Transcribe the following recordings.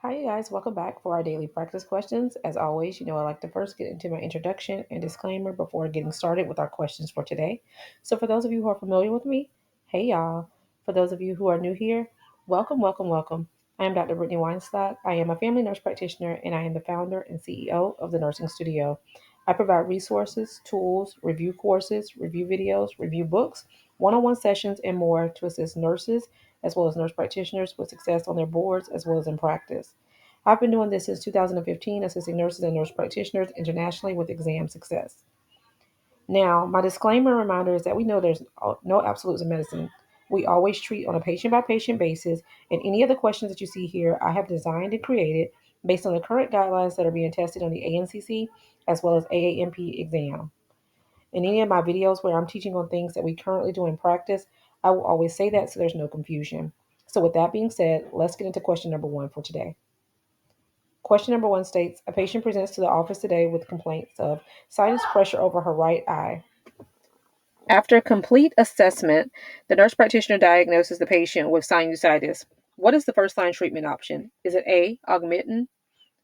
Hi, you guys. Welcome back for our daily practice questions. As always, I like to first get into my introduction and disclaimer before getting started with our questions for today. So, for those of you who are familiar with me, hey, y'all. For those of you who are new here, welcome, welcome, welcome. I am Dr. Brittany Weinstock. I am a family nurse practitioner and I am the founder and CEO of the Nursing Studio. I provide resources, tools, review courses, review videos, review books, one on one sessions, and more to assist nurses as well as nurse practitioners with success on their boards as well as in practice. I've been doing this since 2015, assisting nurses and nurse practitioners internationally with exam success. Now, my disclaimer and reminder is that we know there's no absolutes in medicine. We always treat on a patient by patient basis, and any of the questions that you see here, I have designed and created based on the current guidelines that are being tested on the ANCC as well as AAMP exam. In any of my videos where I'm teaching on things that we currently do in practice, I will always say that so there's no confusion. So, with that being said, let's get into question number one for today. Question number one states a patient presents to the office today with complaints of sinus pressure over her right eye. After complete assessment, the nurse practitioner diagnoses the patient with sinusitis. What is the first line treatment option? Is it A, augmentin,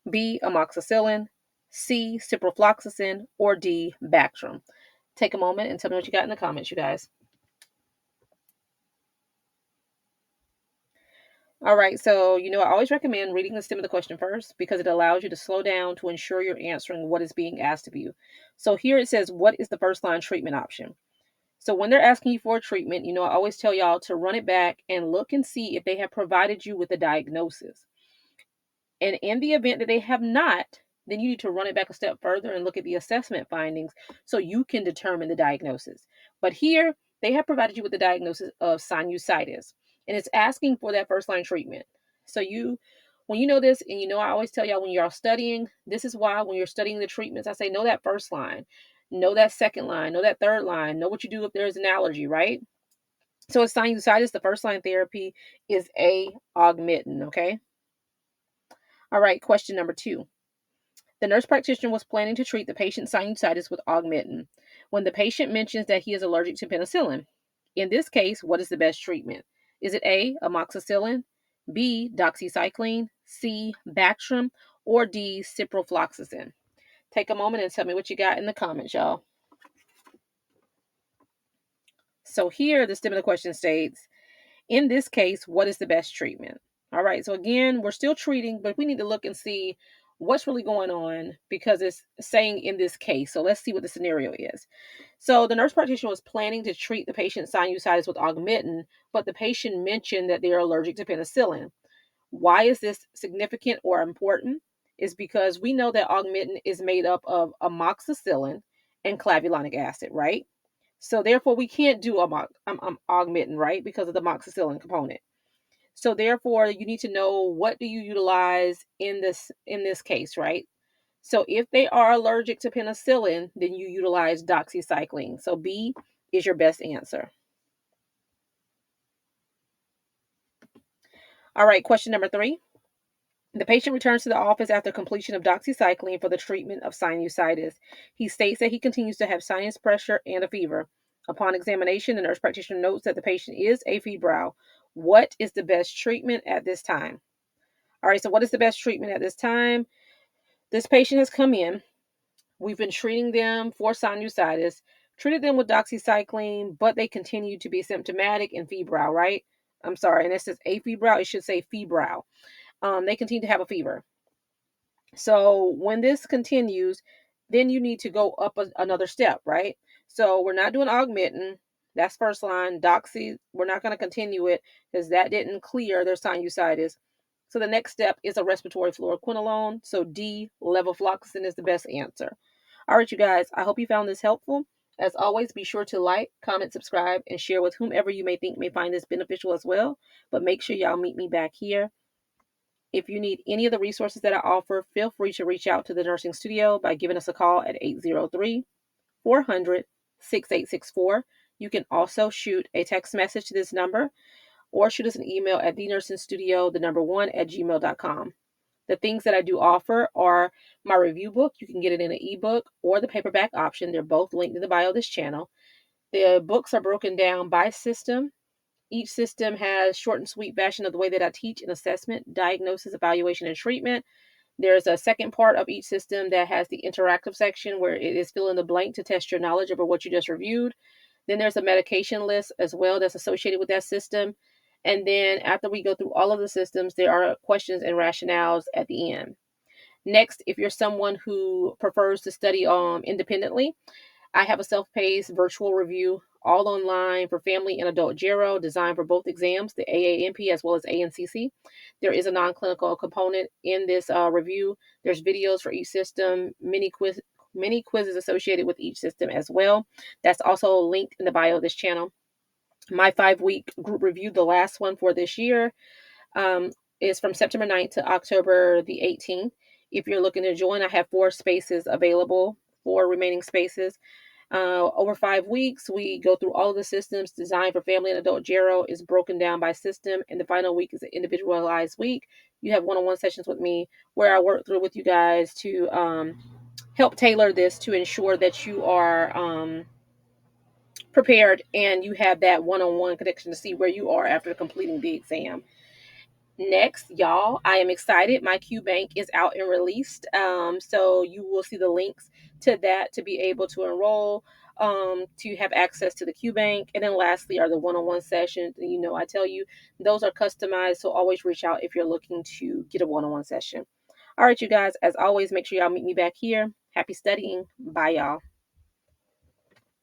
B, amoxicillin, C, ciprofloxacin, or D, Bactrim? Take a moment and tell me what you got in the comments, you guys. All right, so I always recommend reading the stem of the question first because it allows you to slow down to ensure you're answering what is being asked of you. So here it says, what is the first line treatment option? So when they're asking you for a treatment, I always tell y'all to run it back and look and see if they have provided you with a diagnosis. And in the event that they have not, then you need to run it back a step further and look at the assessment findings so you can determine the diagnosis. But here, they have provided you with the diagnosis of sinusitis, and it's asking for that first line treatment. So when you know this, and I always tell y'all when you're studying, this is why when you're studying the treatments, I say know that first line, know that second line, know that third line, know what you do if there's an allergy, right? So it's sinusitis, the first line therapy is a augmentin, okay? All right, question number 2. The nurse practitioner was planning to treat the patient's sinusitis with augmentin when the patient mentions that he is allergic to penicillin. In this case, what is the best treatment? Is it A, amoxicillin, B, doxycycline, C, Bactrim, or D, ciprofloxacin? Take a moment and tell me what you got in the comments, y'all. So here, the stem of the question states, in this case, what is the best treatment? All right, so again, we're still treating, but we need to look and see what's really going on because it's saying in this case. So let's see what the scenario is. So the nurse practitioner was planning to treat the patient's sinusitis with augmentin, but the patient mentioned that they are allergic to penicillin. Why is this significant or important? Is because we know that augmentin is made up of amoxicillin and clavulanic acid, right? So therefore, we can't do augmentin, right, because of the amoxicillin component. So therefore, you need to know what do you utilize in this case, right? So if they are allergic to penicillin, then you utilize doxycycline. So B is your best answer. All right, question number 3. The patient returns to the office after completion of doxycycline for the treatment of sinusitis. He states that he continues to have sinus pressure and a fever. Upon examination, the nurse practitioner notes that the patient is afebrile. What is the best treatment at this time? All right, so what is the best treatment at this time? This patient has come in. We've been treating them for sinusitis, treated them with doxycycline, but they continue to be symptomatic and febrile, right? I'm sorry, and it says afebrile. It should say febrile. They continue to have a fever. So when this continues, then you need to go up another step, right? So we're not doing augmentin. That's first line. Doxy, we're not going to continue it because that didn't clear their sinusitis. So the next step is a respiratory fluoroquinolone. So D, levofloxacin is the best answer. All right, you guys, I hope you found this helpful. As always, be sure to like, comment, subscribe, and share with whomever you may think may find this beneficial as well. But make sure y'all meet me back here. If you need any of the resources that I offer, feel free to reach out to the Nursing Studio by giving us a call at 803-400-6864. You can also shoot a text message to this number or shoot us an email at thenursingstudio1@gmail.com. The things that I do offer are my review book. You can get it in an ebook or the paperback option. They're both linked in the bio of this channel. The books are broken down by system, Each system has short and sweet version of the way that I teach in assessment, diagnosis, evaluation, and treatment. There's a second part of each system that has the interactive section where it is fill in the blank to test your knowledge over what you just reviewed. Then there's a medication list as well that's associated with that system. And then after we go through all of the systems, there are questions and rationales at the end. Next, if you're someone who prefers to study independently, I have a self-paced virtual review, all online for family and adult GERO, designed for both exams, the AAMP as well as ANCC. There is a non-clinical component in this review. There's videos for each system, many quizzes associated with each system as well. That's also linked in the bio of this channel. My 5-week group review, the last one for this year, um, is from September 9th to October the 18th. If you're looking to join, I have 4 spaces available, 4 remaining spaces. Over 5 weeks, we go through all of the systems designed for family and adult GERO is broken down by system, and the final week is an individualized week. You have one-on-one sessions with me where I work through with you guys to help tailor this to ensure that you are prepared and you have that one-on-one connection to see where you are after completing the exam. Next, y'all, I am excited. My Q Bank is out and released. So you will see the links to that to be able to enroll, to have access to the Q Bank. And then lastly are the one-on-one sessions. You know, I tell you, those are customized. So always reach out if you're looking to get a one-on-one session. All right, you guys, as always, make sure y'all meet me back here. Happy studying. Bye, y'all.